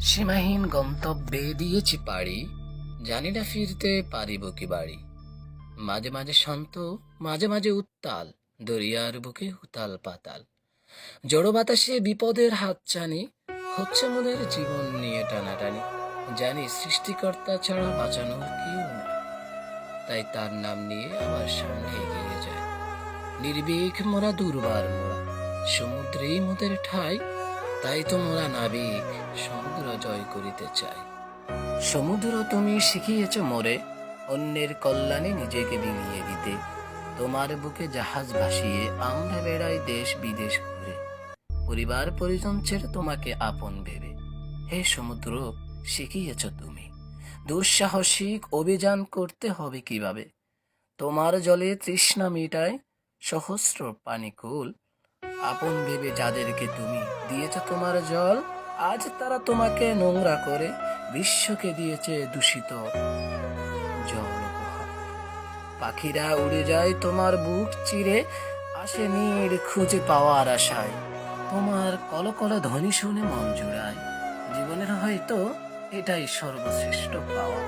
সীমাহীন গন্তব্যে দিয়েছি পাড়ি, জানি না ফিরতে পারিব কি বাড়ি। মাঝে মাঝে শান্ত, মাঝে মাঝে উত্তাল, দরিয়ার বুকে উতাল পাতাল। জড়ো বাতাসে বিপদের হাত ছানি, হচ্ছে মোদের জীবন নিয়ে টানাটানি। জানি সৃষ্টিকর্তা ছাড়া বাঁচানোর কেউ না, তাই তার নাম নিয়ে আবার সামনে এগিয়ে যায়। নির্ভীক মোরা, দুর্বার মোরা, সমুদ্রেই মোদের ঠাই। তাই তো মোরা নাবিক, সমুদ্র জয় করিতে চাই। সমুদ্র তুমি শিখিয়েছ মোরে, অন্যের কল্যাণে নিজেকে বিলিয়ে দিতে। তোমার বুকে জাহাজ ভাসিয়ে আমরা বেড়াই দেশ বিদেশ ঘুরে, পরিবার পরিজন ছেড়ে তোমাকে আপন ভেবে। হে সমুদ্র, শিখিয়েছ তুমি দুঃসাহসিক অভিযান করতে হবে কিভাবে। তোমার জলে তৃষ্ণা মিটায় সহস্র পানিকুল। আপন ভেবে যাদেরকে তুমি দিয়েছ তোমার জল, আজ তারা তোমাকে নোংরা করে বিশ্বকে দিয়েছে দূষিত জল উপহার। পাখিরা উড়ে যায় তোমার বুক চিরে, আসে নীড় খুঁজে পাওয়ার আশায়। তোমার কলকল ধ্বনি শুনে মন জুড়ায়, জীবনের হয়তো এটাই সর্বশ্রেষ্ঠ পাওয়া।